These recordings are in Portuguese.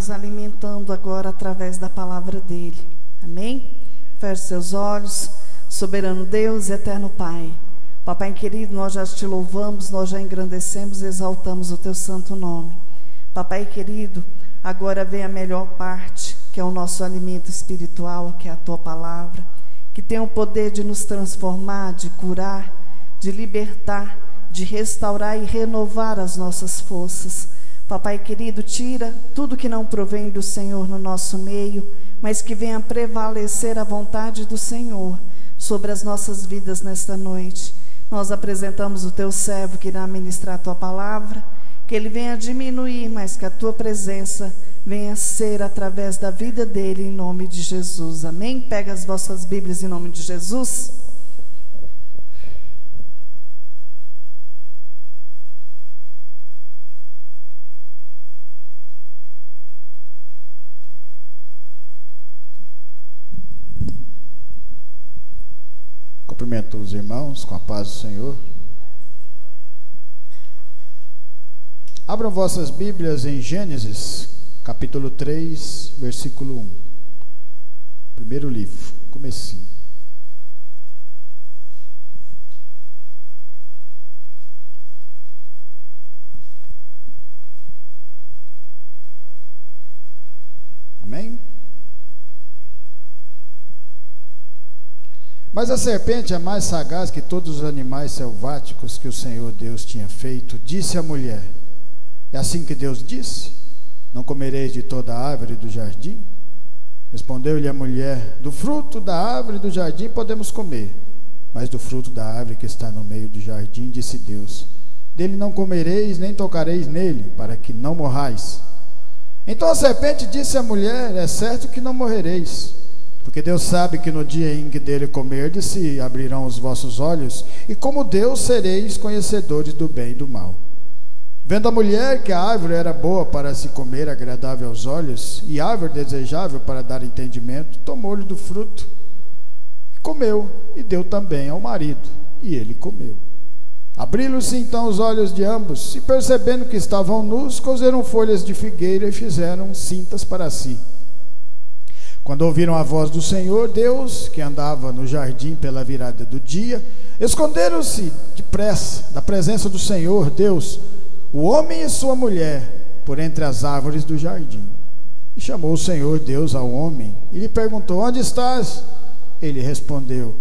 nos alimentando agora através da palavra dele. Amém? Feche seus olhos. Soberano Deus e eterno Pai, Papai querido, nós já te louvamos, nós já engrandecemos e exaltamos o teu santo nome. Papai querido, agora vem a melhor parte, que é o nosso alimento espiritual, que é a tua palavra, que tem o poder de nos transformar, de curar, de libertar, de restaurar e renovar as nossas forças. Papai querido, tira tudo que não provém do Senhor no nosso meio, mas que venha prevalecer a vontade do Senhor sobre as nossas vidas nesta noite. Nós apresentamos o teu servo que irá ministrar a tua palavra, que ele venha diminuir, mas que a tua presença venha ser através da vida dele, em nome de Jesus. Amém? Pega as vossas Bíblias em nome de Jesus. Cumprimento os irmãos com a paz do Senhor. Abram vossas Bíblias em Gênesis, capítulo 3, versículo 1. Primeiro livro, comecinho. Amém? Mas a serpente é mais sagaz que todos os animais selváticos que o Senhor Deus tinha feito. Disse à mulher: é assim que Deus disse? Não comereis de toda a árvore do jardim? Respondeu-lhe a mulher: do fruto da árvore do jardim podemos comer, mas do fruto da árvore que está no meio do jardim, disse Deus: dele não comereis, nem tocareis nele, para que não morrais. Então a serpente disse à mulher: é certo que não morrereis, porque Deus sabe que no dia em que dele comerdes se abrirão os vossos olhos, e como Deus sereis conhecedores do bem e do mal. Vendo a mulher que a árvore era boa para se comer, agradável aos olhos, e árvore desejável para dar entendimento, tomou-lhe do fruto, e comeu, e deu também ao marido, e ele comeu. Abriram-se então os olhos de ambos, e percebendo que estavam nus, coseram folhas de figueira e fizeram cintas para si. Quando ouviram a voz do Senhor Deus, que andava no jardim pela virada do dia, esconderam-se depressa da presença do Senhor Deus, o homem e sua mulher, por entre as árvores do jardim. E chamou o Senhor Deus ao homem e lhe perguntou: onde estás? Ele respondeu: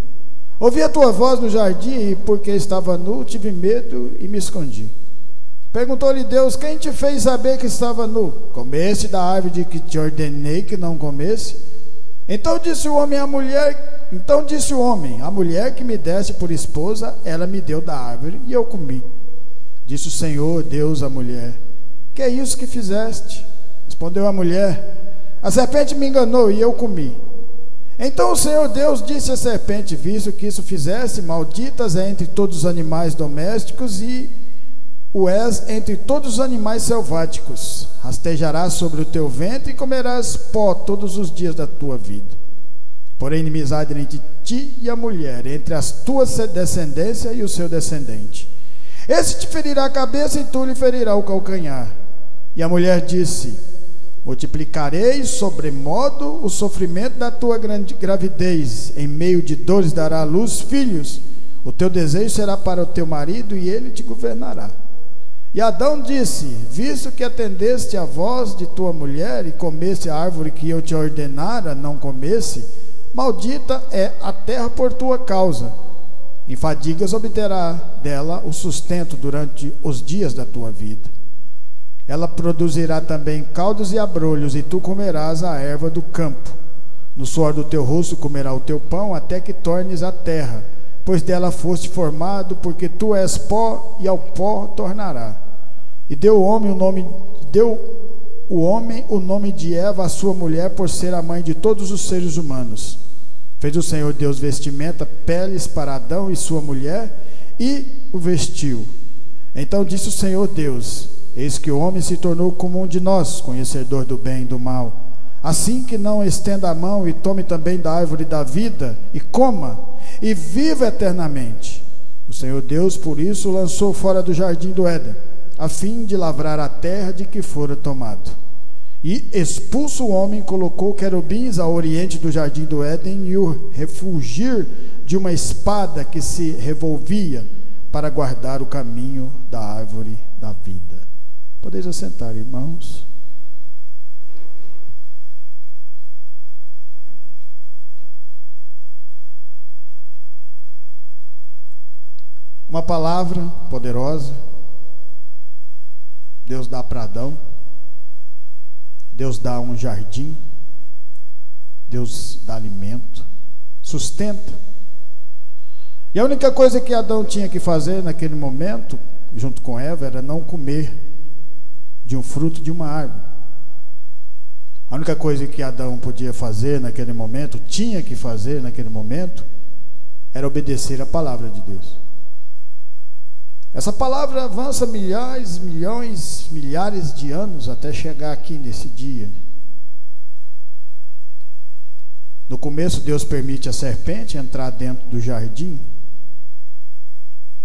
ouvi a tua voz no jardim, e porque estava nu, tive medo e me escondi. Perguntou-lhe Deus: quem te fez saber que estava nu? Comeste da árvore de que te ordenei que não comesse? Então disse o homem, a mulher que me deste por esposa, ela me deu da árvore e eu comi. Disse o Senhor Deus à mulher: que é isso que fizeste? Respondeu a mulher: a serpente me enganou e eu comi. Então o Senhor Deus disse à serpente: visto que isso fizeste, malditas é entre todos os animais domésticos e o és entre todos os animais selváticos. Rastejarás sobre o teu ventre e comerás pó todos os dias da tua vida. Porém, inimizade entre ti e a mulher, entre as tuas descendência e o seu descendente. Esse te ferirá a cabeça e tu lhe ferirá o calcanhar. E a mulher disse: multiplicarei sobremodo o sofrimento da tua grande gravidez, em meio de dores dará à luz filhos. O teu desejo será para o teu marido e ele te governará. E Adão disse: visto que atendeste à voz de tua mulher e comeste a árvore que eu te ordenara não comesse, maldita é a terra por tua causa. Em fadigas obterá dela o sustento durante os dias da tua vida. Ela produzirá também caudos e abrolhos, e tu comerás a erva do campo. No suor do teu rosto comerá o teu pão, até que tornes a terra, pois dela foste formado, porque tu és pó, e ao pó tornará. E deu o homem o nome de Eva, a sua mulher, por ser a mãe de todos os seres humanos. Fez o Senhor Deus vestimenta, peles para Adão e sua mulher, e o vestiu. Então disse o Senhor Deus: eis que o homem se tornou como um de nós, conhecedor do bem e do mal. Assim que não estenda a mão e tome também da árvore da vida, e coma, e viva eternamente. O Senhor Deus, por isso, o lançou fora do jardim do Éden, a fim de lavrar a terra de que fora tomado. E expulso o homem, colocou querubins ao oriente do jardim do Éden e o refulgir de uma espada que se revolvia para guardar o caminho da árvore da vida. Podeis assentar, irmãos. Uma palavra poderosa. Deus dá para Adão. Deus dá um jardim. Deus dá alimento, sustenta. E a única coisa que Adão tinha que fazer naquele momento, junto com Eva, era não comer de um fruto de uma árvore. A única coisa que Adão podia fazer naquele momento, tinha que fazer naquele momento, era obedecer a palavra de Deus. Essa palavra avança milhares, milhões, milhares de anos até chegar aqui nesse dia. No começo, Deus permite a serpente entrar dentro do jardim,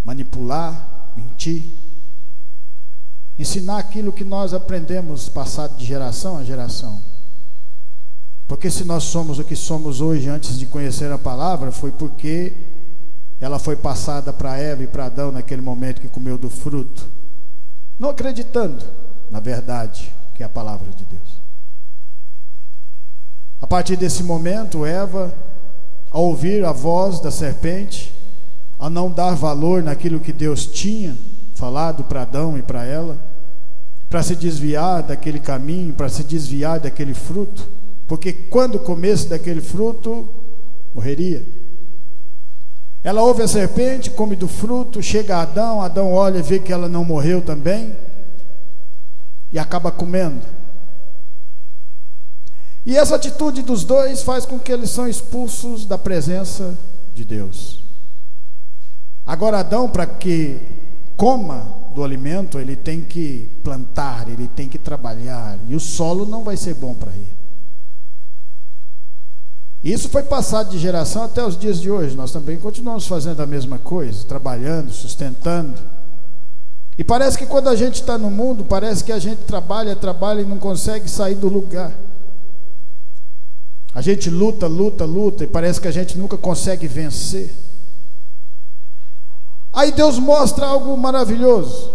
manipular, mentir, ensinar aquilo que nós aprendemos passado de geração a geração. Porque se nós somos o que somos hoje antes de conhecer a palavra, foi porque ela foi passada para Eva e para Adão naquele momento que comeu do fruto, não acreditando na verdade que é a palavra de Deus. A partir desse momento, Eva, ao ouvir a voz da serpente, a não dar valor naquilo que Deus tinha falado para Adão e para ela, para se desviar daquele caminho, para se desviar daquele fruto, porque quando comesse daquele fruto, morreria. Ela ouve a serpente, come do fruto, chega a Adão, Adão olha e vê que ela não morreu também, e acaba comendo. E essa atitude dos dois faz com que eles são expulsos da presença de Deus. Agora Adão, para que coma do alimento, ele tem que plantar, ele tem que trabalhar, e o solo não vai ser bom para ele. Isso foi passado de geração até os dias de hoje. Nós também continuamos fazendo a mesma coisa, trabalhando, sustentando. E parece que quando a gente está no mundo, parece que a gente trabalha e não consegue sair do lugar. A gente luta e parece que a gente nunca consegue vencer. Aí Deus mostra algo maravilhoso.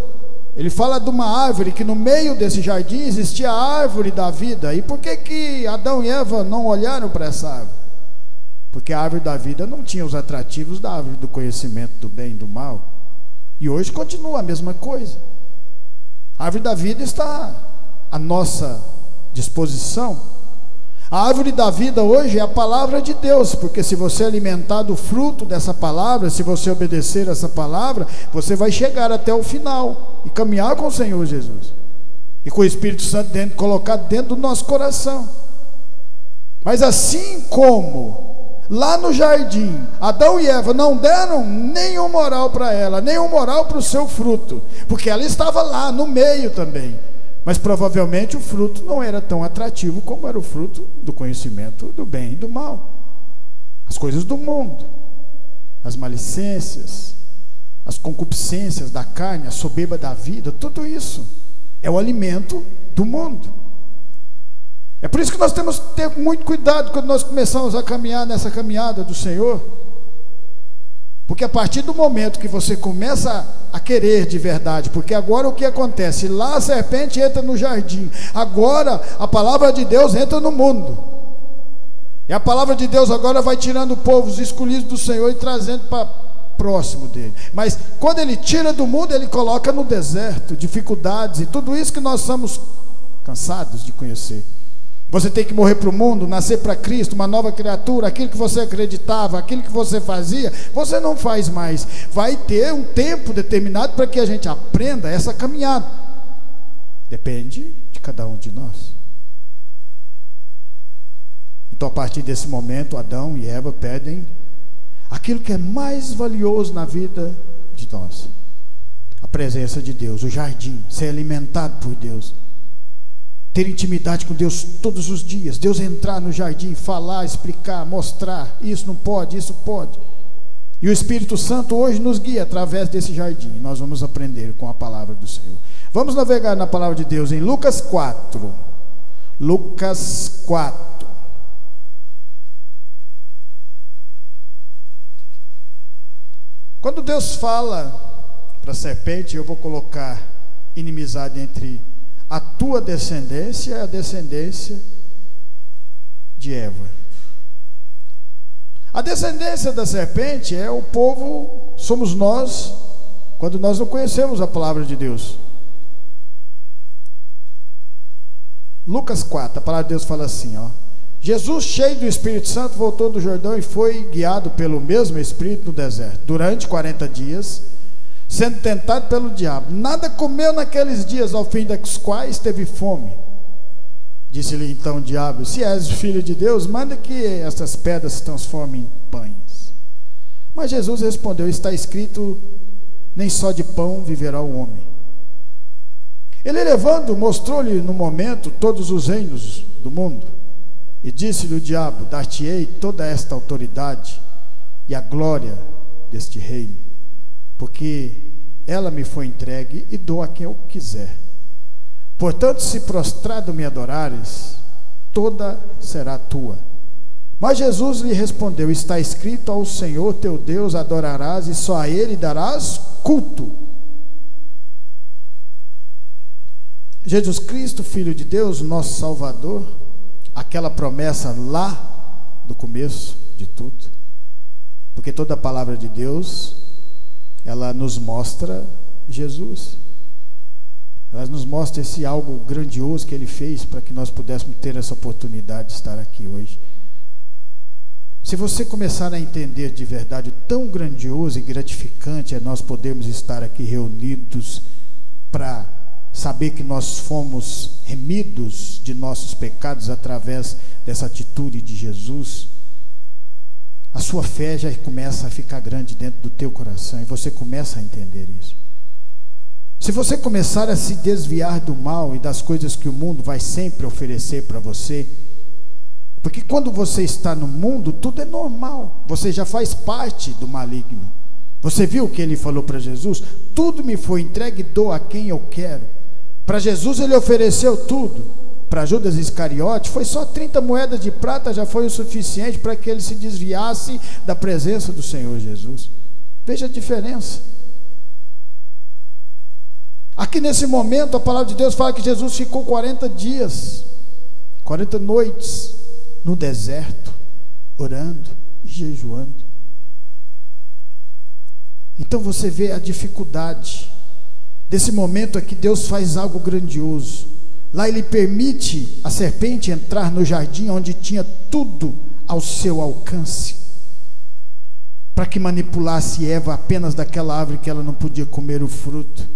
Ele fala de uma árvore, que no meio desse jardim existia a árvore da vida. E por que Adão e Eva não olharam para essa árvore? Porque a árvore da vida não tinha os atrativos da árvore do conhecimento do bem e do mal. E hoje continua a mesma coisa. A árvore da vida está à nossa disposição. A árvore da vida hoje é a palavra de Deus, porque se você alimentar do fruto dessa palavra, se você obedecer essa palavra, você vai chegar até o final e caminhar com o Senhor Jesus, e com o Espírito Santo colocado dentro do nosso coração. Mas assim como lá no jardim, Adão e Eva não deram nenhum moral para ela, nenhum moral para o seu fruto, porque ela estava lá no meio também. Mas provavelmente o fruto não era tão atrativo como era o fruto do conhecimento do bem e do mal. As coisas do mundo, as malicências, as concupiscências da carne, a soberba da vida, tudo isso é o alimento do mundo. É por isso que nós temos que ter muito cuidado quando nós começamos a caminhar nessa caminhada do Senhor. Porque a partir do momento que você começa a querer de verdade, porque agora o que acontece? Lá a serpente entra no jardim, agora a palavra de Deus entra no mundo. E a palavra de Deus agora vai tirando o povo, os escolhidos do Senhor, e trazendo para próximo dele. Mas quando ele tira do mundo, ele coloca no deserto, dificuldades e tudo isso que nós somos cansados de conhecer. Você tem que morrer para o mundo, nascer para Cristo, uma nova criatura. Aquilo que você acreditava, aquilo que você fazia, você não faz mais. Vai ter um tempo determinado para que a gente aprenda essa caminhada. Depende de cada um de nós. Então, a partir desse momento, Adão e Eva pedem aquilo que é mais valioso na vida de nós: a presença de Deus, o jardim, ser alimentado por Deus, ter intimidade com Deus todos os dias. Deus entrar no jardim, falar, explicar, mostrar, isso não pode, isso pode. E o Espírito Santo hoje nos guia através desse jardim. Nós vamos aprender com a palavra do Senhor. Vamos navegar na palavra de Deus em Lucas 4. Lucas 4. Quando Deus fala para a serpente, eu vou colocar inimizade entre a tua descendência e a descendência de Eva. A descendência da serpente é o povo, somos nós, quando nós não conhecemos a palavra de Deus. Lucas 4, a palavra de Deus fala assim, ó: Jesus, cheio do Espírito Santo, voltou do Jordão e foi guiado pelo mesmo Espírito no deserto, durante 40 dias, sendo tentado pelo diabo. Nada comeu naqueles dias, ao fim dos quais teve fome. Disse-lhe então o diabo: se és o filho de Deus, manda que essas pedras se transformem em pães. Mas Jesus respondeu: está escrito, nem só de pão viverá o homem. Ele, levando, mostrou-lhe no momento todos os reinos do mundo, e disse-lhe o diabo: dar-te-ei toda esta autoridade e a glória deste reino, porque ela me foi entregue e dou a quem eu quiser. Portanto, se prostrado me adorares, toda será tua. Mas Jesus lhe respondeu: está escrito, ao Senhor teu Deus adorarás e só a Ele darás culto. Jesus Cristo, Filho de Deus, nosso Salvador, aquela promessa lá do começo de tudo, porque toda a palavra de Deus, ela nos mostra Jesus, ela nos mostra esse algo grandioso que Ele fez para que nós pudéssemos ter essa oportunidade de estar aqui hoje. Se você começar a entender de verdade o tão grandioso e gratificante é nós podermos estar aqui reunidos para saber que nós fomos remidos de nossos pecados através dessa atitude de Jesus, a sua fé já começa a ficar grande dentro do teu coração e você começa a entender isso. Se você começar a se desviar do mal e das coisas que o mundo vai sempre oferecer para você, porque quando você está no mundo, tudo é normal, você já faz parte do maligno. Você viu o que ele falou para Jesus? Tudo me foi entregue, dou a quem eu quero. Para Jesus ele ofereceu tudo. Para Judas Iscariote foi só 30 moedas de prata, já foi o suficiente para que ele se desviasse da presença do Senhor Jesus. Veja a diferença. Aqui nesse momento a palavra de Deus fala que Jesus ficou 40 dias, 40 noites no deserto, orando e jejuando. Então você vê a dificuldade desse momento aqui. Deus faz algo grandioso. Lá ele permite a serpente entrar no jardim onde tinha tudo ao seu alcance, para que manipulasse Eva apenas daquela árvore que ela não podia comer o fruto.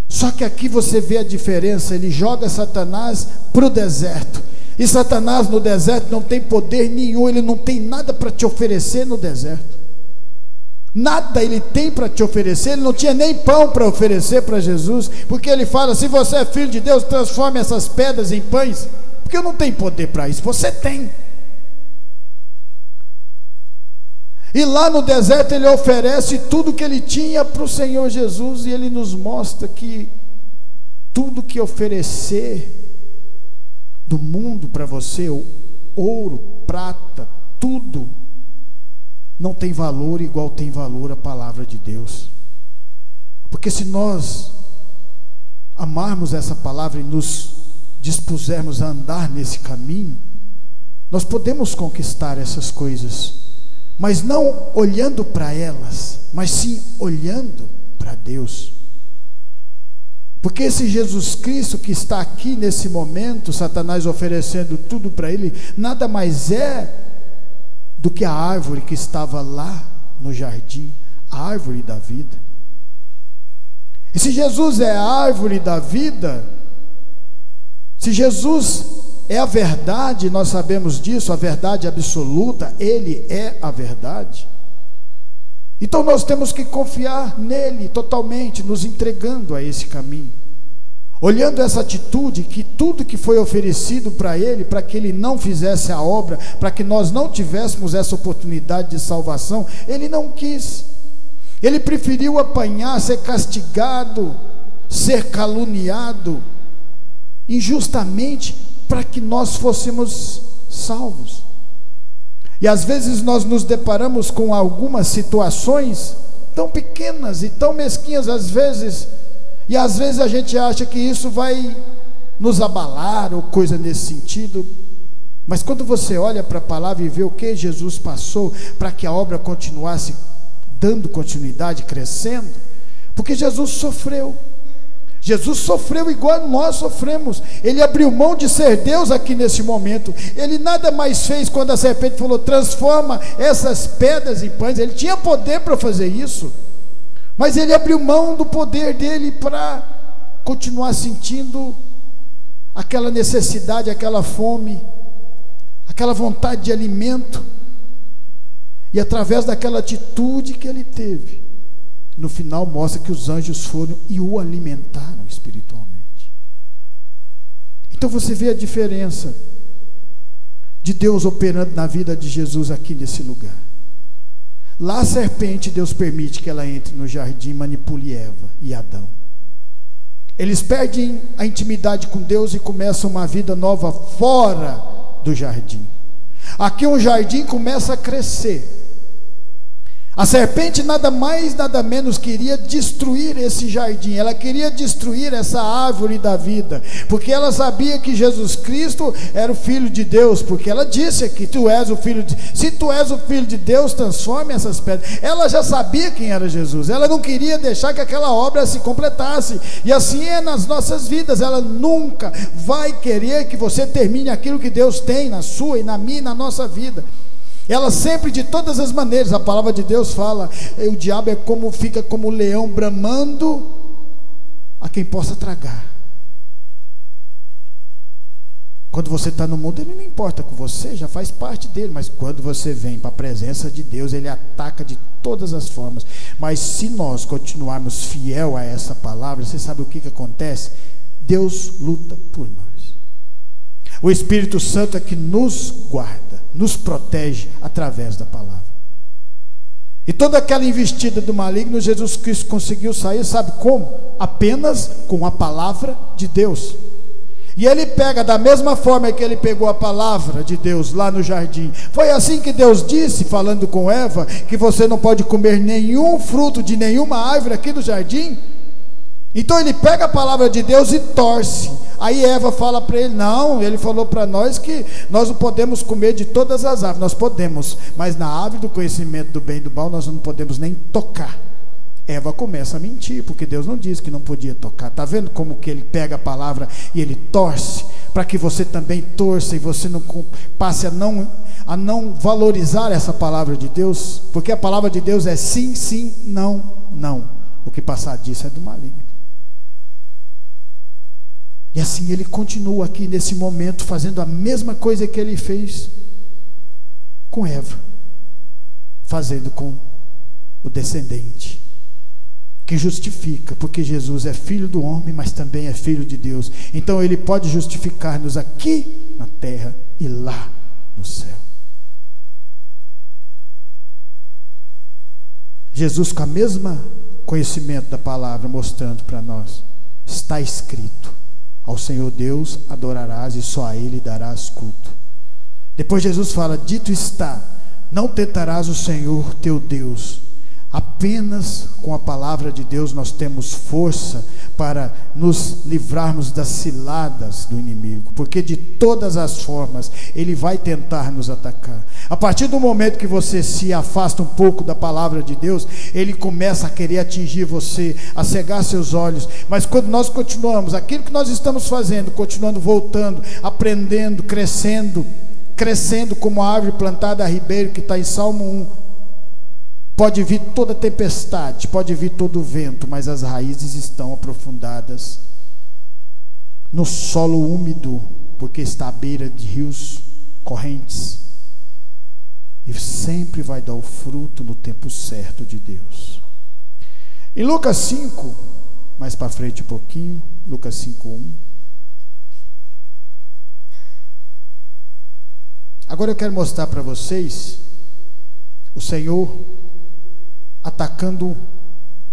Só que aqui você vê a diferença. Ele joga Satanás para o deserto, e Satanás no deserto não tem poder nenhum, ele não tem nada para te oferecer no deserto. Nada ele tem para te oferecer. Ele não tinha nem pão para oferecer para Jesus, porque ele fala: se você é filho de Deus, transforme essas pedras em pães. Porque eu não tenho poder para isso, você tem. E lá no deserto ele oferece tudo que ele tinha para o Senhor Jesus, e ele nos mostra que tudo que oferecer do mundo para você, ouro, prata, tudo, não tem valor igual tem valor a palavra de Deus. Porque se nós amarmos essa palavra e nos dispusermos a andar nesse caminho, nós podemos conquistar essas coisas, mas não olhando para elas, mas sim olhando para Deus. Porque esse Jesus Cristo que está aqui nesse momento, Satanás oferecendo tudo para ele, nada mais é do que a árvore que estava lá no jardim, a árvore da vida. E se Jesus é a árvore da vida, se Jesus é a verdade, nós sabemos disso, a verdade absoluta, Ele é a verdade. Então nós temos que confiar nele totalmente, nos entregando a esse caminho, olhando essa atitude, que tudo que foi oferecido para ele, para que ele não fizesse a obra, para que nós não tivéssemos essa oportunidade de salvação, ele não quis. Ele preferiu apanhar, ser castigado, ser caluniado injustamente, para que nós fôssemos salvos. E às vezes nós nos deparamos com algumas situações tão pequenas e tão mesquinhas às vezes, e às vezes a gente acha que isso vai nos abalar ou coisa nesse sentido. Mas quando você olha para a palavra e vê o que Jesus passou para que a obra continuasse dando continuidade, crescendo, porque Jesus sofreu igual nós sofremos. Ele abriu mão de ser Deus aqui nesse momento. Ele nada mais fez quando a serpente falou: transforma essas pedras em pães. Ele tinha poder para fazer isso, mas ele abriu mão do poder dele para continuar sentindo aquela necessidade, aquela fome, aquela vontade de alimento. E através daquela atitude que ele teve, no final mostra que os anjos foram e o alimentaram espiritualmente. Então você vê a diferença de Deus operando na vida de Jesus aqui nesse lugar. Lá a serpente, Deus permite que ela entre no jardim, manipule Eva e Adão. Eles perdem a intimidade com Deus e começam uma vida nova fora do jardim. Aqui um jardim começa a crescer. A serpente nada mais, nada menos queria destruir esse jardim. Ela queria destruir essa árvore da vida, porque ela sabia que Jesus Cristo era o Filho de Deus, porque ela disse que se tu és o Filho de Deus, transforme essas pedras. Ela já sabia quem era Jesus. Ela não queria deixar que aquela obra se completasse. E assim é nas nossas vidas. Ela nunca vai querer que você termine aquilo que Deus tem na sua e na minha e na nossa vida. Ela sempre, de todas as maneiras, a palavra de Deus fala, o diabo fica como um leão bramando a quem possa tragar. Quando você está no mundo, ele não importa com você, já faz parte dele. Mas quando você vem para a presença de Deus, ele ataca de todas as formas. Mas se nós continuarmos fiel a essa palavra, você sabe o que acontece? Deus luta por nós. O Espírito Santo é que nos guarda, nos protege através da palavra. E toda aquela investida do maligno, Jesus Cristo conseguiu sair, sabe como? Apenas com a palavra de Deus. E ele pega da mesma forma que ele pegou a palavra de Deus lá no jardim. Foi assim que Deus disse, falando com Eva, que você não pode comer nenhum fruto de nenhuma árvore aqui do jardim. Então ele pega a palavra de Deus e torce. Aí Eva fala para ele: não, ele falou para nós que nós não podemos comer de todas as árvores. Nós podemos, mas na árvore do conhecimento do bem e do mal nós não podemos nem tocar. Eva começa a mentir, porque Deus não disse que não podia tocar. Está vendo como que ele pega a palavra e ele torce, para que você também torça e você não passe a não valorizar essa palavra de Deus, porque a palavra de Deus é sim, sim, não, não. O que passar disso é do maligno. E assim ele continua aqui nesse momento, fazendo a mesma coisa que ele fez com Eva, fazendo com o descendente, que justifica, porque Jesus é filho do homem, mas também é filho de Deus. Então ele pode justificar-nos aqui na terra e lá no céu. Jesus, com a mesma conhecimento da palavra, mostrando para nós: está escrito, ao Senhor Deus adorarás e só a Ele darás culto. Depois Jesus fala: dito está, não tentarás o Senhor teu Deus. Apenas com a palavra de Deus nós temos força para nos livrarmos das ciladas do inimigo, porque de todas as formas ele vai tentar nos atacar. A partir do momento que você se afasta um pouco da palavra de Deus, ele começa a querer atingir você, a cegar seus olhos. Mas quando nós continuamos aquilo que nós estamos fazendo, continuando, voltando, aprendendo, crescendo como a árvore plantada a ribeiro, que está em Salmo 1, pode vir toda tempestade, pode vir todo vento, mas as raízes estão aprofundadas no solo úmido, porque está à beira de rios correntes, e sempre vai dar o fruto no tempo certo de Deus. Em Lucas 5, mais para frente um pouquinho, Lucas 5:1. Agora eu quero mostrar para vocês o Senhor atacando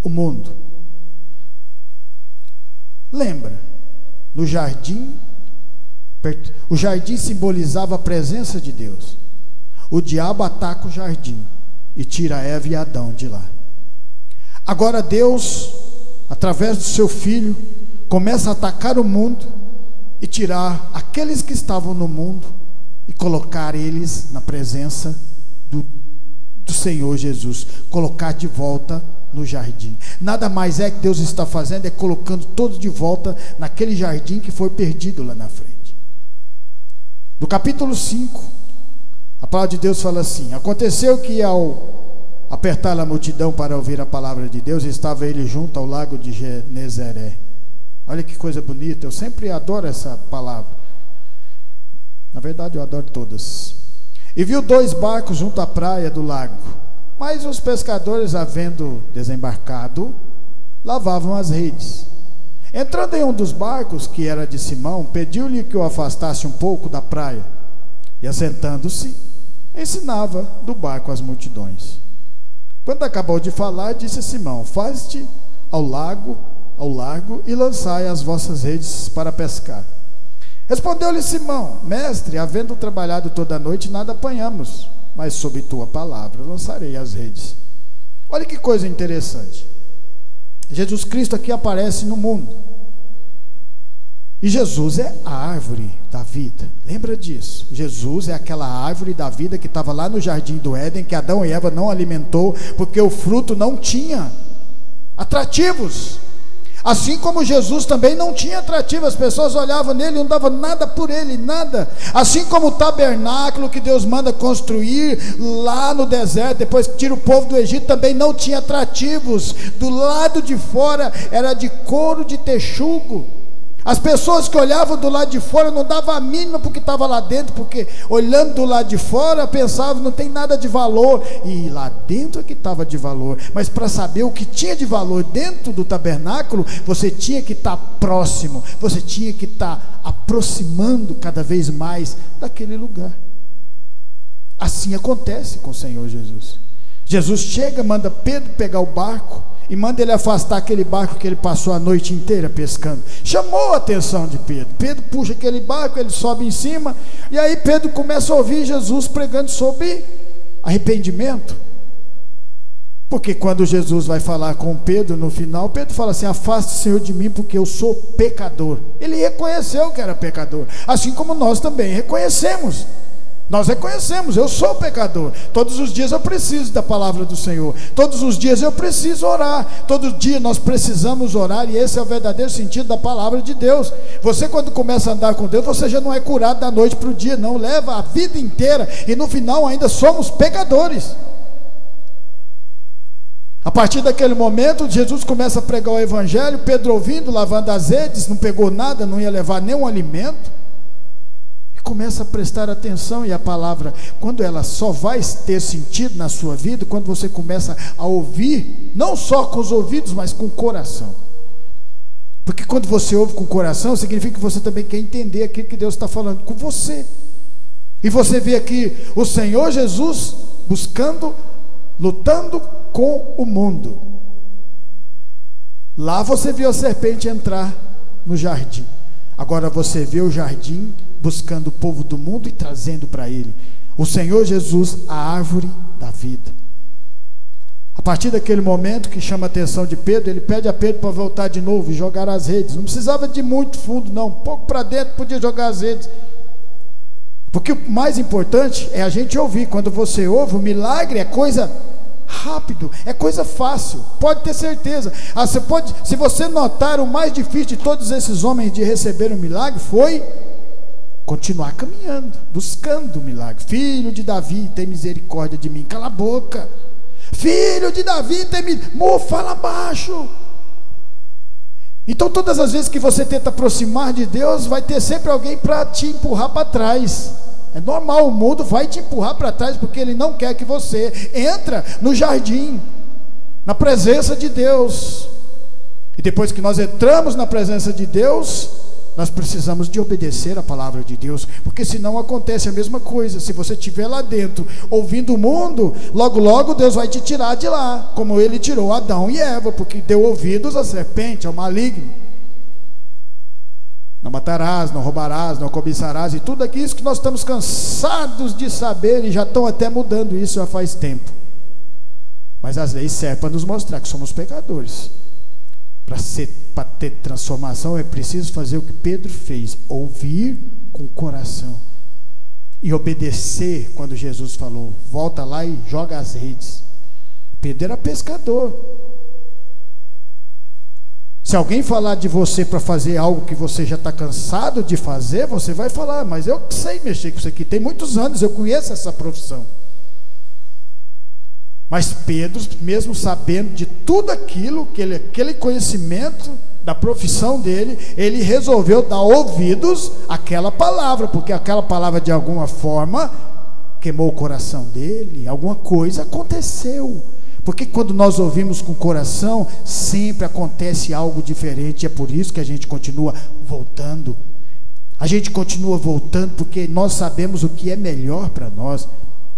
o mundo. Lembra, no jardim O jardim simbolizava a presença de Deus. O diabo ataca o jardim e tira Eva e Adão de lá. Agora Deus, através do seu Filho, começa a atacar o mundo e tirar aqueles que estavam no mundo e colocar eles na presença do Senhor Jesus, colocar de volta no jardim. Nada mais é que Deus está fazendo, é colocando todos de volta naquele jardim que foi perdido lá na frente. No capítulo 5, a palavra de Deus fala assim: aconteceu que ao apertar a multidão para ouvir a palavra de Deus, estava ele junto ao lago de Genezaré. Olha que coisa bonita, eu sempre adoro essa palavra. Na verdade eu adoro todas. E viu 2 barcos junto à praia do lago, mas os pescadores, havendo desembarcado, lavavam as redes. Entrando em um dos barcos, que era de Simão, pediu-lhe que o afastasse um pouco da praia, e assentando-se, ensinava do barco as multidões. Quando acabou de falar, disse a Simão: faze-te ao largo, e lançai as vossas redes para pescar. Respondeu-lhe Simão: mestre, havendo trabalhado toda a noite, nada apanhamos, mas sob tua palavra lançarei as redes. Olha que coisa interessante. Jesus Cristo aqui aparece no mundo, e Jesus é a árvore da vida. Lembra disso? Jesus é aquela árvore da vida que estava lá no jardim do Éden, que Adão e Eva não alimentou, porque o fruto não tinha atrativos. Assim como Jesus também não tinha atrativo, as pessoas olhavam nele e não davam nada por ele, nada. Assim como o tabernáculo que Deus manda construir lá no deserto, depois que tira o povo do Egito, também não tinha atrativos. Do lado de fora era de couro de texugo. As pessoas que olhavam do lado de fora não davam a mínima porque estava lá dentro, porque olhando do lado de fora pensavam não tem nada de valor, e lá dentro é que estava de valor. Mas para saber o que tinha de valor dentro do tabernáculo, você tinha que estar próximo, você tinha que estar aproximando cada vez mais daquele lugar. Assim acontece com o Senhor Jesus. Jesus chega, manda Pedro pegar o barco e manda ele afastar aquele barco que ele passou a noite inteira pescando. Chamou a atenção de Pedro. Pedro puxa aquele barco, ele sobe em cima, e aí Pedro começa a ouvir Jesus pregando sobre arrependimento. Porque quando Jesus vai falar com Pedro no final, Pedro fala assim: afaste, Senhor, de mim, porque eu sou pecador. Ele reconheceu que era pecador, assim como nós também reconhecemos. Nós reconhecemos, eu sou pecador. Todos os dias eu preciso da palavra do Senhor. Todos os dias eu preciso orar. Todo dia nós precisamos orar, e esse é o verdadeiro sentido da palavra de Deus. Você, quando começa a andar com Deus, você já não é curado da noite para o dia, não. Leva a vida inteira, e no final ainda somos pecadores. A partir daquele momento, Jesus começa a pregar o evangelho. Pedro ouvindo, lavando as redes, não pegou nada, não ia levar nenhum alimento. Começa a prestar atenção, e a palavra, quando ela só vai ter sentido na sua vida, quando você começa a ouvir, não só com os ouvidos, mas com o coração. Porque quando você ouve com o coração, significa que você também quer entender aquilo que Deus está falando com você. E você vê aqui o Senhor Jesus buscando, lutando com o mundo. Lá você viu a serpente entrar no jardim. Agora você vê o jardim buscando o povo do mundo e trazendo para ele o Senhor Jesus, a árvore da vida. A partir daquele momento que chama a atenção de Pedro, ele pede a Pedro para voltar de novo e jogar as redes. Não precisava de muito fundo, não, um pouco para dentro podia jogar as redes. Porque o mais importante é a gente ouvir. Quando você ouve, o milagre é coisa rápido, é coisa fácil, pode ter certeza. Se você notar, o mais difícil de todos esses homens de receber o milagre foi continuar caminhando, buscando o milagre. Filho de Davi, tem misericórdia de mim. Cala a boca. Filho de Davi, tem misericórdia. Fala baixo. Então todas as vezes que você tenta aproximar de Deus, vai ter sempre alguém para te empurrar para trás. É normal, o mundo vai te empurrar para trás, porque ele não quer que você entre no jardim, na presença de Deus. E depois que nós entramos na presença de Deus, nós precisamos de obedecer a palavra de Deus, porque senão acontece a mesma coisa. Se você estiver lá dentro ouvindo o mundo, logo logo Deus vai te tirar de lá, como ele tirou Adão e Eva, porque deu ouvidos à serpente, ao maligno. Não matarás, não roubarás, não cobiçarás, e tudo aquilo que nós estamos cansados de saber e já estão até mudando isso já faz tempo. Mas as leis servem para nos mostrar que somos pecadores. Para ter transformação é preciso fazer o que Pedro fez: ouvir com o coração e obedecer quando Jesus falou: volta lá e joga as redes. Pedro era pescador. Se alguém falar de você para fazer algo que você já está cansado de fazer, você vai falar: mas eu sei mexer com isso aqui, tem muitos anos, eu conheço essa profissão. Mas Pedro, mesmo sabendo de tudo aquilo, aquele conhecimento da profissão dele, ele resolveu dar ouvidos àquela palavra, porque aquela palavra de alguma forma queimou o coração dele, alguma coisa aconteceu. Porque quando nós ouvimos com o coração, sempre acontece algo diferente. É por isso que a gente continua voltando. A gente continua voltando porque nós sabemos o que é melhor para nós.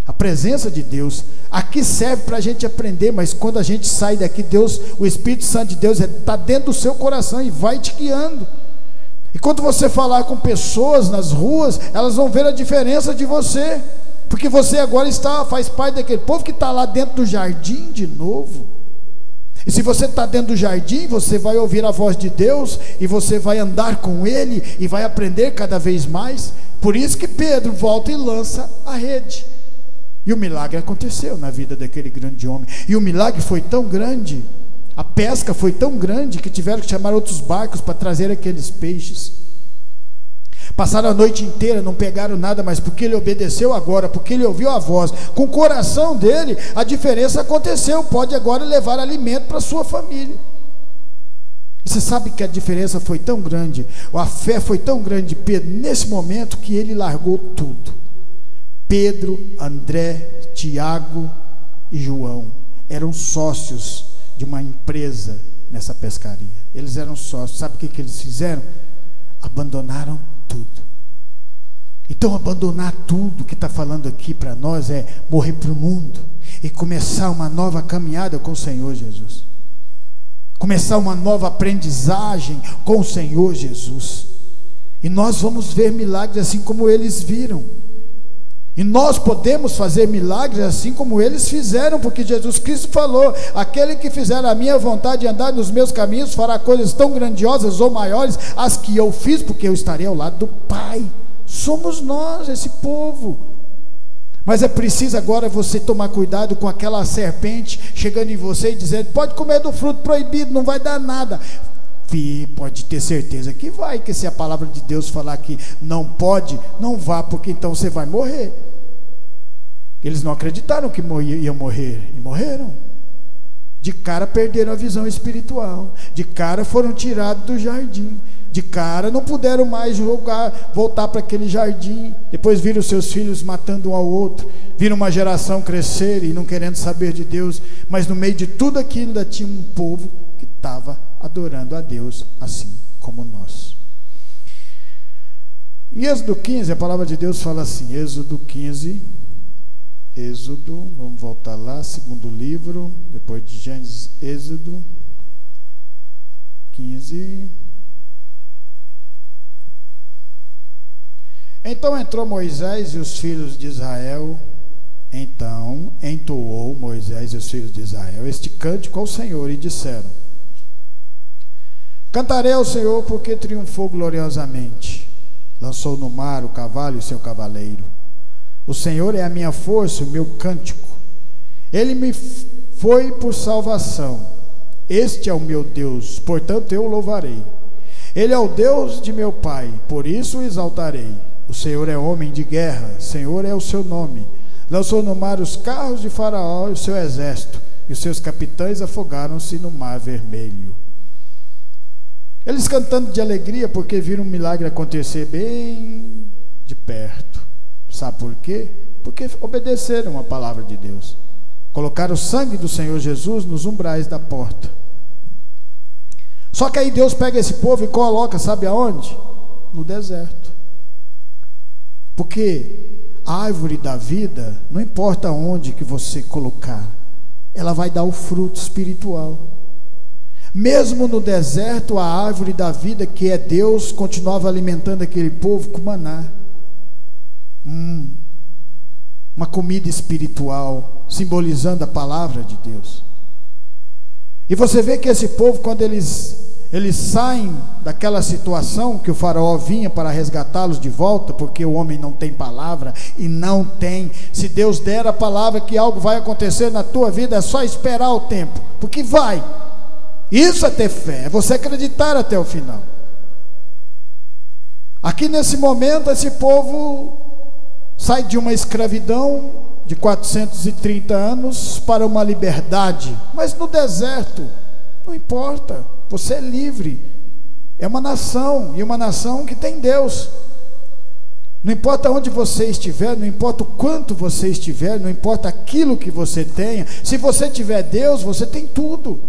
A presença de Deus aqui serve para a gente aprender, mas quando a gente sai daqui, Deus, o Espírito Santo de Deus está dentro do seu coração e vai te guiando. E quando você falar com pessoas nas ruas, elas vão ver a diferença de você, porque você agora faz parte daquele povo que está lá dentro do jardim de novo. E se você está dentro do jardim, você vai ouvir a voz de Deus, e você vai andar com Ele, e vai aprender cada vez mais. Por isso que Pedro volta e lança a rede. E o milagre aconteceu na vida daquele grande homem. E o milagre foi tão grande, a pesca foi tão grande, que tiveram que chamar outros barcos para trazer aqueles peixes. Passaram a noite inteira, não pegaram nada, mas porque ele obedeceu agora, porque ele ouviu a voz, com o coração dele, a diferença aconteceu. Pode agora levar alimento para a sua família. E você sabe que a diferença foi tão grande, a fé foi tão grande de Pedro, nesse momento, que ele largou tudo. Pedro, André, Tiago e João eram sócios de uma empresa nessa pescaria. Eles eram sócios. Sabe o que eles fizeram? Abandonaram tudo. Então abandonar tudo que está falando aqui para nós é morrer para o mundo e começar uma nova caminhada com o Senhor Jesus. Começar uma nova aprendizagem com o Senhor Jesus. E nós vamos ver milagres assim como eles viram. E nós podemos fazer milagres assim como eles fizeram, porque Jesus Cristo falou: aquele que fizer a minha vontade e andar nos meus caminhos fará coisas tão grandiosas ou maiores as que eu fiz, porque eu estarei ao lado do Pai. Somos nós, esse povo. Mas é preciso agora você tomar cuidado com aquela serpente chegando em você e dizendo: pode comer do fruto proibido, não vai dar nada. Pode ter certeza que vai, que se a palavra de Deus falar que não pode, não vá, porque então você vai morrer. Eles não acreditaram que iam morrer, e morreram. De cara perderam a visão espiritual, de cara foram tirados do jardim, de cara não puderam mais voltar para aquele jardim. Depois viram seus filhos matando um ao outro, viram uma geração crescer e não querendo saber de Deus. Mas no meio de tudo aquilo ainda tinha um povo que estava adorando a Deus assim como nós. Em Êxodo 15, a palavra de Deus fala assim, vamos voltar lá, segundo livro, depois de Gênesis, Êxodo 15. Então entrou Moisés e os filhos de Israel. Então entoou Moisés e os filhos de Israel este cântico ao Senhor e disseram: cantarei ao Senhor porque triunfou gloriosamente. Lançou no mar o cavalo e o seu cavaleiro. O Senhor é a minha força, o meu cântico. Ele me foi por salvação. Este é o meu Deus, portanto eu o louvarei. Ele é o Deus de meu pai, por isso o exaltarei. O Senhor é homem de guerra, Senhor é o seu nome. Lançou no mar os carros de Faraó e o seu exército, e os seus capitães afogaram-se no mar vermelho. Eles cantando de alegria porque viram um milagre acontecer bem de perto. Sabe por quê? Porque obedeceram a palavra de Deus. Colocaram o sangue do Senhor Jesus nos umbrais da porta. Só que aí Deus pega esse povo e coloca, sabe aonde? No deserto. Porque a árvore da vida, não importa onde que você colocar, ela vai dar o fruto espiritual. Mesmo no deserto, a árvore da vida, que é Deus, continuava alimentando aquele povo com maná. Uma comida espiritual, simbolizando a palavra de Deus. E você vê que esse povo, quando eles saem daquela situação que o faraó vinha para resgatá-los de volta, porque o homem não tem palavra, e não tem. Se Deus der a palavra que algo vai acontecer na tua vida, é só esperar o tempo, porque vai. Isso é ter fé, é você acreditar até o final. Aqui nesse momento, esse povo sai de uma escravidão de 430 anos para uma liberdade, mas no deserto, não importa, você é livre, é uma nação, e uma nação que tem Deus. Não importa onde você estiver, não importa o quanto você estiver, não importa aquilo que você tenha, se você tiver Deus, você tem tudo.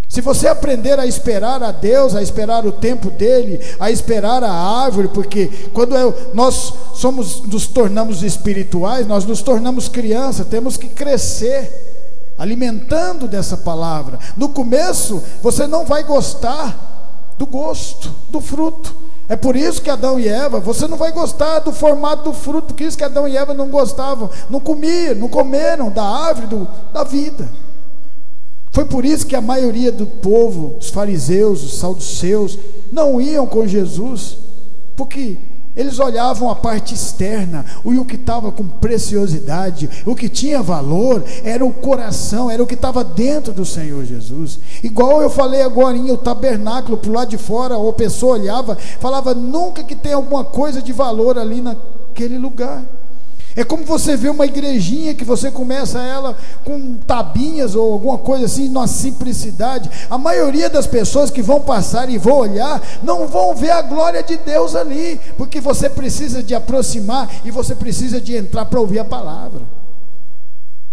Se você aprender a esperar a Deus, a esperar o tempo dele, a esperar a árvore, porque quando nós nos tornamos espirituais, nós nos tornamos criança, temos que crescer, alimentando dessa palavra. No começo, você não vai gostar do gosto, do fruto. É por isso que Adão e Eva, você não vai gostar do formato do fruto, porque isso que Adão e Eva não gostavam, não comeram da árvore da vida. Foi por isso que a maioria do povo, os fariseus, os saduceus, não iam com Jesus, porque eles olhavam a parte externa, o que estava com preciosidade, o que tinha valor, era o coração, era o que estava dentro do Senhor Jesus. Igual eu falei agora, o tabernáculo, por lá de fora, a pessoa olhava, falava, nunca que tem alguma coisa de valor ali naquele lugar. É como você vê uma igrejinha que você começa ela com tabinhas ou alguma coisa assim, numa simplicidade. A maioria das pessoas que vão passar e vão olhar, não vão ver a glória de Deus ali, porque você precisa de aproximar e você precisa de entrar para ouvir a palavra.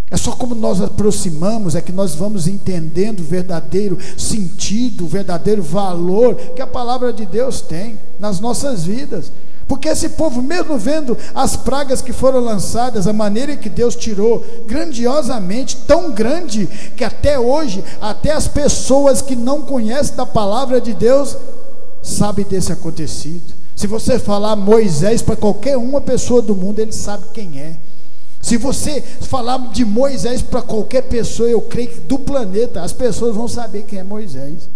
É só como nós aproximamos, é que nós vamos entendendo o verdadeiro sentido, o verdadeiro valor que a palavra de Deus tem nas nossas vidas. Porque esse povo, mesmo vendo as pragas que foram lançadas, a maneira que Deus tirou grandiosamente, tão grande, que até hoje, até as pessoas que não conhecem da palavra de Deus, sabem desse acontecido. Se você falar Moisés para qualquer uma pessoa do mundo, ele sabe quem é. Se você falar de Moisés para qualquer pessoa, eu creio que do planeta, as pessoas vão saber quem é Moisés.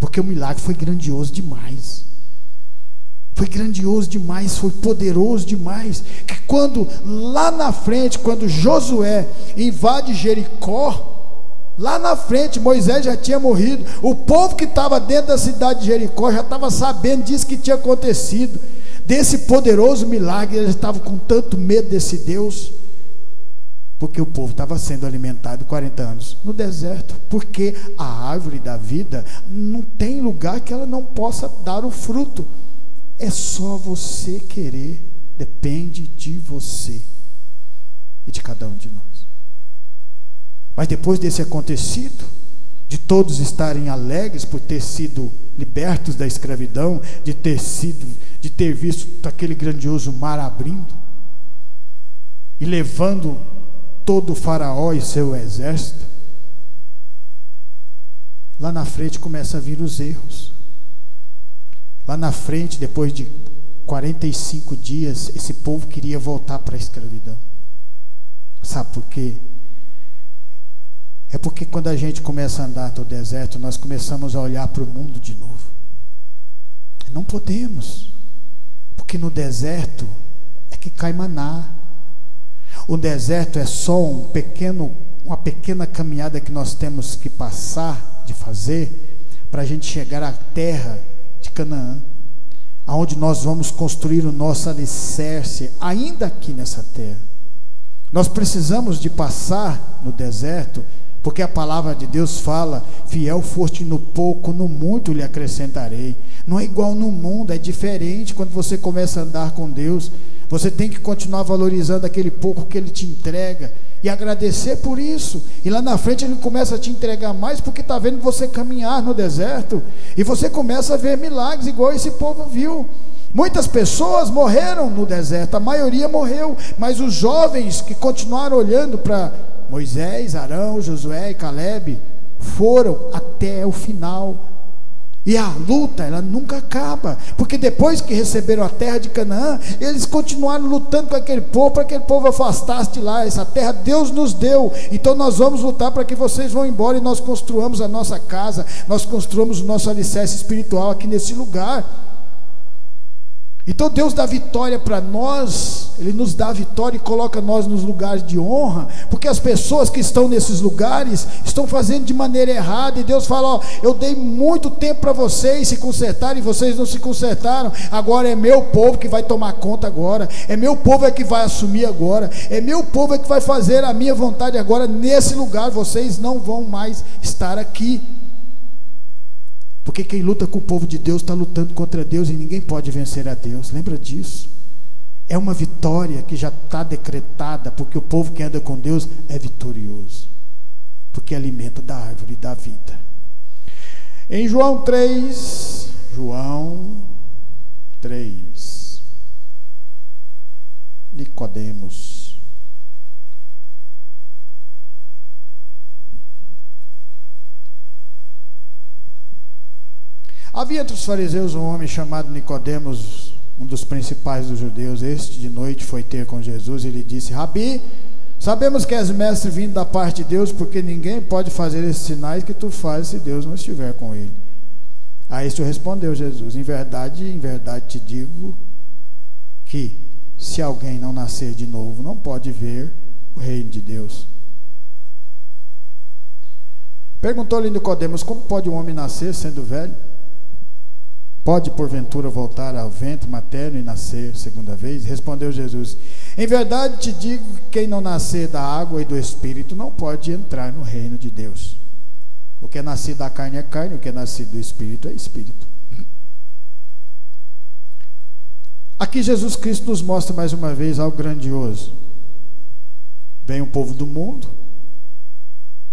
Porque o milagre foi grandioso demais. Foi grandioso demais, foi poderoso demais, que quando lá na frente, quando Josué invade Jericó, lá na frente Moisés já tinha morrido, o povo que estava dentro da cidade de Jericó já estava sabendo disso que tinha acontecido, desse poderoso milagre. Eles estavam com tanto medo desse Deus, porque o povo estava sendo alimentado 40 anos no deserto, porque a árvore da vida não tem lugar que ela não possa dar o fruto. É só você querer, depende de você e de cada um de nós. Mas depois desse acontecido, de todos estarem alegres por ter sido libertos da escravidão, de ter visto aquele grandioso mar abrindo e levando todo o faraó e seu exército, lá na frente começa a vir os erros. Lá na frente, depois de 45 dias, esse povo queria voltar para a escravidão. Sabe por quê? É porque quando a gente começa a andar no deserto, nós começamos a olhar para o mundo de novo. Não podemos, porque no deserto é que cai maná. O deserto é só uma pequena caminhada que nós temos que passar, de fazer, para a gente chegar à terra de Canaã, aonde nós vamos construir o nosso alicerce, ainda aqui nessa terra. Nós precisamos de passar no deserto, porque a palavra de Deus fala, fiel foste no pouco, no muito lhe acrescentarei. Não é igual no mundo, é diferente. Quando você começa a andar com Deus, você tem que continuar valorizando aquele pouco que Ele te entrega, e agradecer por isso, e lá na frente Ele começa a te entregar mais, porque está vendo você caminhar no deserto, e você começa a ver milagres, igual esse povo viu. Muitas pessoas morreram no deserto, a maioria morreu, mas os jovens que continuaram olhando para Moisés, Arão, Josué e Calebe, foram até o final. E a luta, ela nunca acaba, porque depois que receberam a terra de Canaã, eles continuaram lutando com aquele povo, para que aquele povo afastasse de lá. Essa terra Deus nos deu, então nós vamos lutar para que vocês vão embora e nós construamos a nossa casa, nós construamos o nosso alicerce espiritual aqui nesse lugar. Então Deus dá vitória para nós, Ele nos dá a vitória e coloca nós nos lugares de honra, porque as pessoas que estão nesses lugares estão fazendo de maneira errada, e Deus fala: ó, eu dei muito tempo para vocês se consertarem, e vocês não se consertaram, agora é meu povo que vai tomar conta agora, é meu povo é que vai assumir agora, é meu povo é que vai fazer a minha vontade agora nesse lugar, vocês não vão mais estar aqui. Porque quem luta com o povo de Deus está lutando contra Deus, e ninguém pode vencer a Deus. Lembra disso? É uma vitória que já está decretada, porque o povo que anda com Deus é vitorioso, porque alimenta da árvore da vida. Em João 3, Nicodemos. Havia entre os fariseus um homem chamado Nicodemos, um dos principais dos judeus. Este de noite foi ter com Jesus e lhe disse: Rabi, sabemos que és mestre vindo da parte de Deus, porque ninguém pode fazer esses sinais que tu fazes se Deus não estiver com ele. A isso respondeu Jesus: em verdade te digo que se alguém não nascer de novo, não pode ver o reino de Deus. Perguntou-lhe Nicodemos: como pode um homem nascer sendo velho? Pode porventura voltar ao ventre materno e nascer segunda vez? Respondeu Jesus: em verdade te digo que quem não nascer da água e do Espírito não pode entrar no reino de Deus. O que é nascido da carne é carne, o que é nascido do Espírito é Espírito. Aqui Jesus Cristo nos mostra mais uma vez algo grandioso. Vem um povo do mundo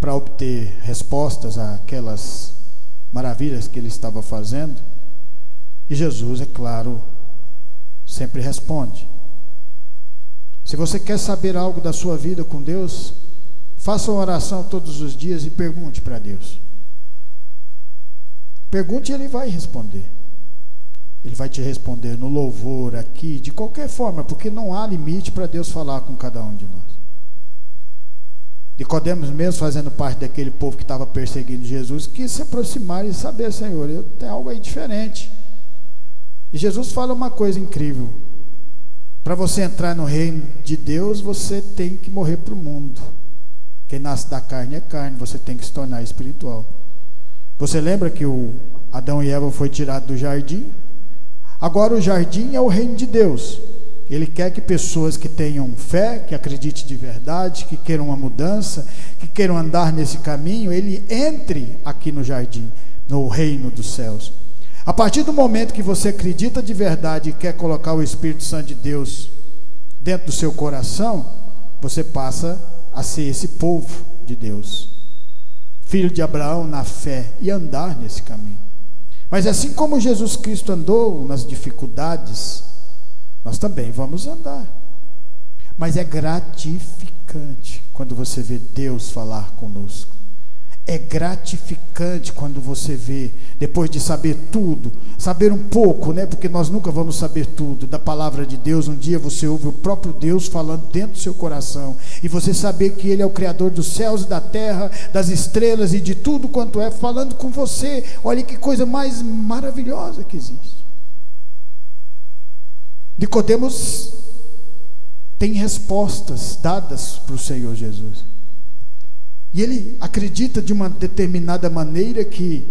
para obter respostas àquelas maravilhas que ele estava fazendo. E Jesus, é claro, sempre responde. Se você quer saber algo da sua vida com Deus, faça uma oração todos os dias e pergunte para Deus. Pergunte e Ele vai responder. Ele vai te responder no louvor, aqui, de qualquer forma, porque não há limite para Deus falar com cada um de nós. Nicodemos, mesmo fazendo parte daquele povo que estava perseguindo Jesus, quis se aproximar e saber: Senhor, tem algo aí diferente. E Jesus fala uma coisa incrível: para você entrar no reino de Deus, você tem que morrer para o mundo. Quem nasce da carne é carne, você tem que se tornar espiritual. Você lembra que o Adão e Eva foi tirado do jardim? Agora o jardim é o reino de Deus. Ele quer que pessoas que tenham fé, que acreditem de verdade, que queiram uma mudança, que queiram andar nesse caminho, ele entre aqui no jardim, no reino dos céus. A partir do momento que você acredita de verdade e quer colocar o Espírito Santo de Deus dentro do seu coração, você passa a ser esse povo de Deus, filho de Abraão na fé, e andar nesse caminho. Mas assim como Jesus Cristo andou nas dificuldades, nós também vamos andar. Mas é gratificante quando você vê Deus falar conosco. É gratificante quando você vê, depois de saber tudo, saber um pouco, né? Porque nós nunca vamos saber tudo da palavra de Deus. Um dia você ouve o próprio Deus falando dentro do seu coração, e você saber que Ele é o Criador dos céus e da terra, das estrelas e de tudo quanto é, falando com você. Olha que coisa mais maravilhosa que existe. Nicodemos tem respostas dadas para o Senhor Jesus. E ele acredita de uma determinada maneira que,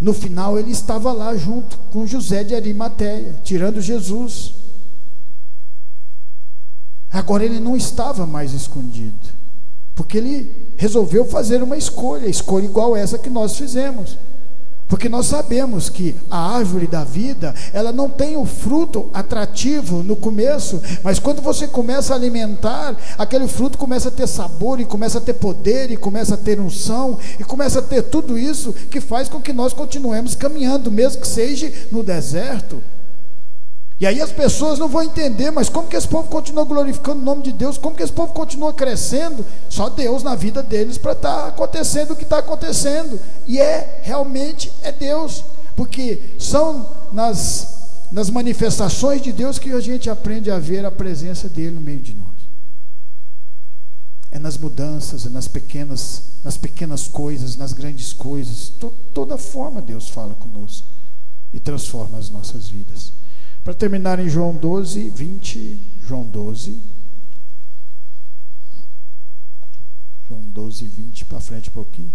no final, ele estava lá junto com José de Arimateia, tirando Jesus. Agora ele não estava mais escondido, porque ele resolveu fazer uma escolha igual essa que nós fizemos. Porque nós sabemos que a árvore da vida, ela não tem o fruto atrativo no começo, mas quando você começa a alimentar, aquele fruto começa a ter sabor, e começa a ter poder, e começa a ter unção, e começa a ter tudo isso que faz com que nós continuemos caminhando, mesmo que seja no deserto. E aí as pessoas não vão entender, mas como que esse povo continua glorificando o nome de Deus? Como que esse povo continua crescendo? Só Deus na vida deles para estar acontecendo o que está acontecendo. E realmente é Deus, porque são nas manifestações de Deus que a gente aprende a ver a presença dele no meio de nós. É nas mudanças, é nas pequenas coisas, nas grandes coisas. Toda forma Deus fala conosco e transforma as nossas vidas. Para terminar em João 12, 20, João 12, 20, para frente um pouquinho.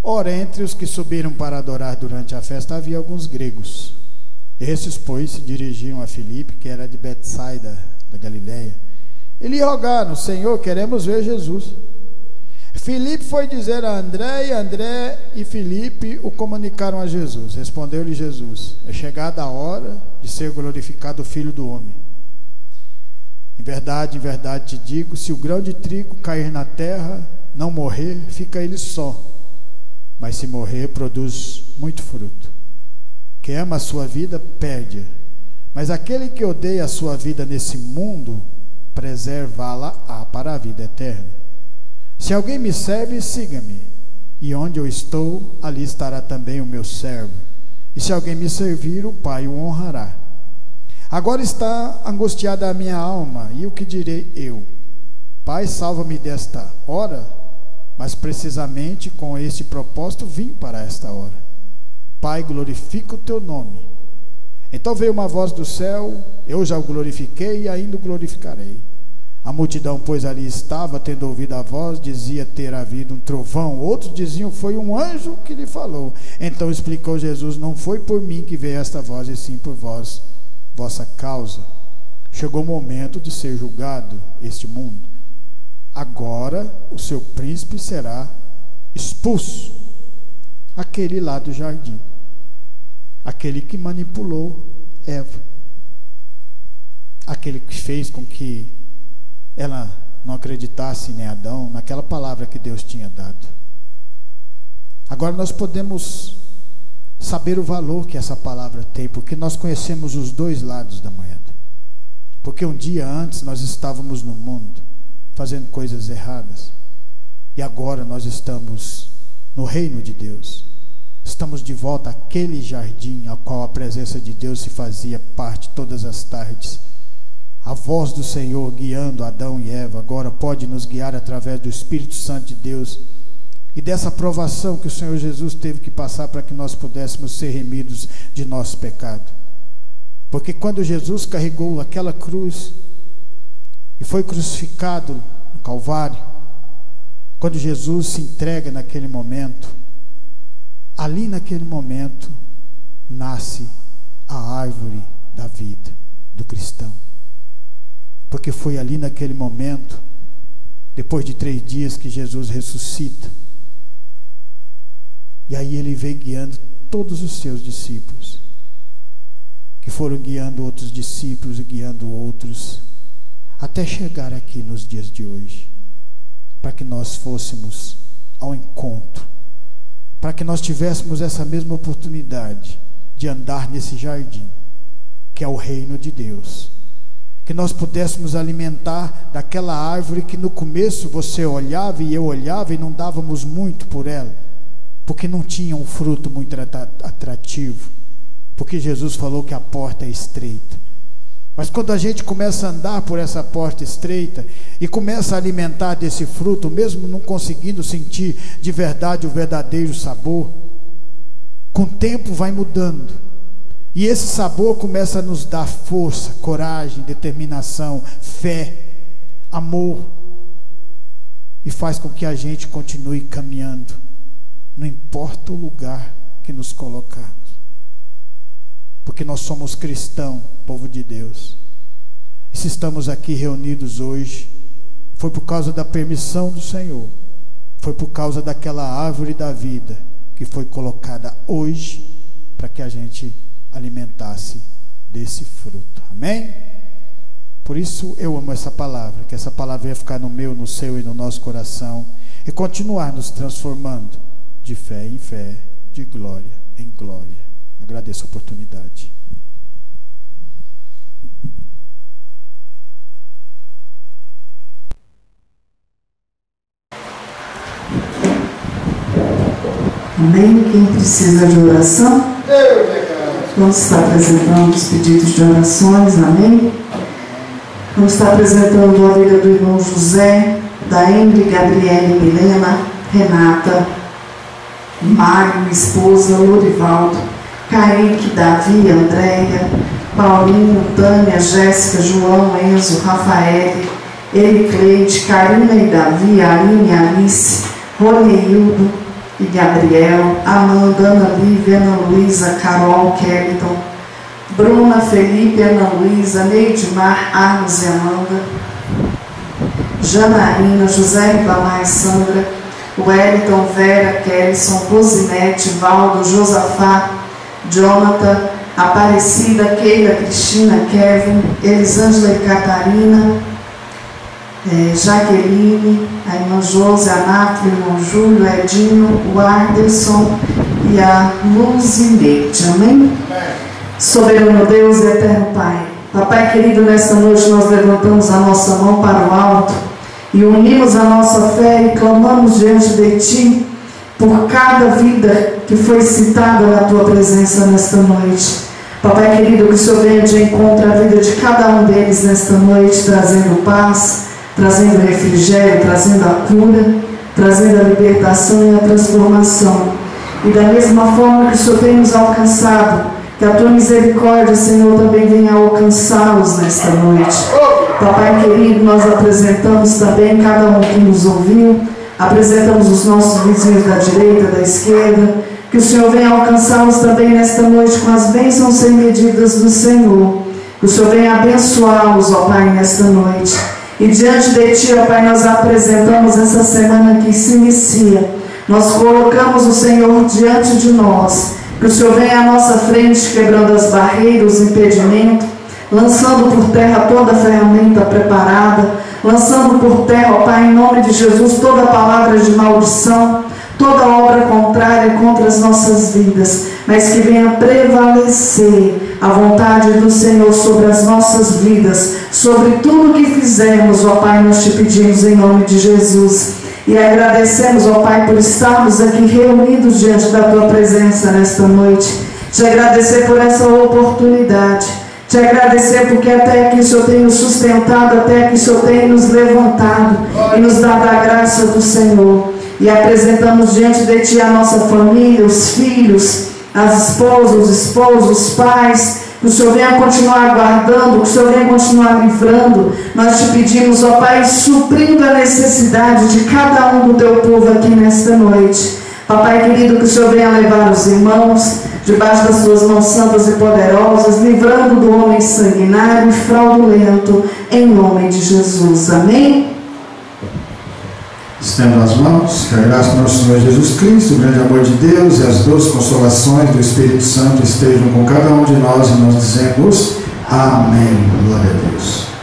Ora, entre os que subiram para adorar durante a festa havia alguns gregos. Esses, pois, se dirigiam a Filipe, que era de Betsaida, da Galileia. E lhe rogaram: Senhor, queremos ver Jesus. Filipe foi dizer a André, e André e Filipe o comunicaram a Jesus. Respondeu-lhe Jesus: é chegada a hora de ser glorificado o Filho do Homem. Em verdade te digo, se o grão de trigo cair na terra, não morrer, fica ele só. Mas se morrer, produz muito fruto. Quem ama a sua vida, perde-a. Mas aquele que odeia a sua vida nesse mundo, preservá-la-á para a vida eterna. Se alguém me serve, siga-me. E onde eu estou, ali estará também o meu servo. E se alguém me servir, o Pai o honrará. Agora está angustiada a minha alma, e o que direi eu? Pai, salva-me desta hora. Mas precisamente com este propósito vim para esta hora. Pai, glorifica o teu nome. Então veio uma voz do céu: eu já o glorifiquei e ainda o glorificarei. A multidão, pois ali estava, tendo ouvido a voz, dizia ter havido um trovão. Outros diziam: foi um anjo que lhe falou. Então explicou Jesus: não foi por mim que veio esta voz, e sim por vós, vossa causa. Chegou o momento de ser julgado este mundo. Agora o seu príncipe será expulso. Aquele lá do jardim, aquele que manipulou Eva, aquele que fez com que ela não acreditasse em Adão, naquela palavra que Deus tinha dado. Agora nós podemos saber o valor que essa palavra tem, porque nós conhecemos os dois lados da moeda. Porque um dia antes nós estávamos no mundo fazendo coisas erradas, e agora nós estamos no reino de Deus. Estamos de volta àquele jardim ao qual a presença de Deus se fazia parte todas as tardes. A voz do Senhor guiando Adão e Eva agora pode nos guiar através do Espírito Santo de Deus e dessa provação que o Senhor Jesus teve que passar para que nós pudéssemos ser remidos de nosso pecado. Porque quando Jesus carregou aquela cruz e foi crucificado no Calvário, quando Jesus se entrega naquele momento, ali naquele momento nasce a árvore da vida do cristão. Porque foi ali naquele momento, depois de 3 dias, que Jesus ressuscita. E aí ele veio guiando todos os seus discípulos, que foram guiando outros discípulos e guiando outros, até chegar aqui nos dias de hoje, para que nós fôssemos ao encontro, para que nós tivéssemos essa mesma oportunidade de andar nesse jardim, que é o reino de Deus, que nós pudéssemos alimentar daquela árvore que no começo você olhava e eu olhava e não dávamos muito por ela, porque não tinha um fruto muito atrativo, porque Jesus falou que a porta é estreita. Mas quando a gente começa a andar por essa porta estreita e começa a alimentar desse fruto, mesmo não conseguindo sentir de verdade o verdadeiro sabor, com o tempo vai mudando. E esse sabor começa a nos dar força, coragem, determinação, fé, amor. E faz com que a gente continue caminhando, não importa o lugar que nos colocarmos. Porque nós somos cristãos, povo de Deus. E se estamos aqui reunidos hoje, foi por causa da permissão do Senhor. Foi por causa daquela árvore da vida que foi colocada hoje para que a gente alimentasse desse fruto. Amém? Por isso eu amo essa palavra, que essa palavra venha ficar no meu, no seu e no nosso coração e continuar nos transformando de fé em fé, de glória em glória. Agradeço a oportunidade. Amém? Quem precisa de oração? Vamos estar apresentando os pedidos de orações, amém? Vamos estar apresentando a vida do irmão José, da Emily, Gabriele, Milena, Renata, Mário, esposa, Lorivaldo, Kaique, Davi, Andréia, Paulinho, Tânia, Jéssica, João, Enzo, Rafael, Ericleide, Karina e Davi, Aline, Alice, Roneildo e Gabriel, Amanda, Ana Lívia, Ana Luísa, Carol, Kelton, Bruna, Felipe, Ana Luísa, Neidmar, Arnos e Amanda, Janaína, José Ribamar, Sandra, Wellington, Vera, Kelson, Rosinete, Valdo, Josafá, Jonathan, Aparecida, Keila, Cristina, Kevin, Elisângela e Catarina, Jaqueline, a irmã Josi, a Nátia, o irmão Júlio, Edinho, o Arderson e a Luzineide. Amém? Soberano Deus e eterno Pai, Papai querido, nesta noite nós levantamos a nossa mão para o alto e unimos a nossa fé e clamamos diante de Ti por cada vida que foi citada na Tua presença nesta noite. Papai querido, que o Senhor venha de encontro à vida de cada um deles nesta noite, trazendo paz, trazendo refrigério, trazendo a cura, trazendo a libertação e a transformação. E da mesma forma que o Senhor tem nos alcançado, que a Tua misericórdia, Senhor, também venha alcançá-los nesta noite. Papai querido, nós apresentamos também cada um que nos ouviu, apresentamos os nossos vizinhos da direita, da esquerda, que o Senhor venha alcançá-los também nesta noite com as bênçãos sem medidas do Senhor. Que o Senhor venha abençoá-los, ó Pai, nesta noite. E diante de Ti, ó Pai, nós apresentamos essa semana que se inicia. Nós colocamos o Senhor diante de nós. Que o Senhor venha à nossa frente, quebrando as barreiras, os impedimentos, lançando por terra toda a ferramenta preparada, lançando por terra, ó Pai, em nome de Jesus, toda palavra de maldição, toda obra contrária contra as nossas vidas, mas que venha prevalecer a vontade do Senhor sobre as nossas vidas, sobre tudo que fizermos, ó Pai, nós te pedimos em nome de Jesus. E agradecemos, ó Pai, por estarmos aqui reunidos diante da Tua presença nesta noite. Te agradecer por essa oportunidade. Te agradecer porque até aqui o Senhor tem nos sustentado, até aqui o Senhor tem nos levantado e nos dado a graça do Senhor. E apresentamos diante de Ti a nossa família, os filhos, as esposas, os esposos, os pais. Que o Senhor venha continuar guardando, que o Senhor venha continuar livrando. Nós te pedimos, ó Pai, suprindo a necessidade de cada um do Teu povo aqui nesta noite. Papai querido, que o Senhor venha levar os irmãos debaixo das Suas mãos santas e poderosas, livrando do homem sanguinário e fraudulento, em nome de Jesus. Amém? Estendo as mãos, que a graça do nosso Senhor Jesus Cristo, o grande amor de Deus e as doces consolações do Espírito Santo estejam com cada um de nós e nós dizemos amém. Glória a Deus.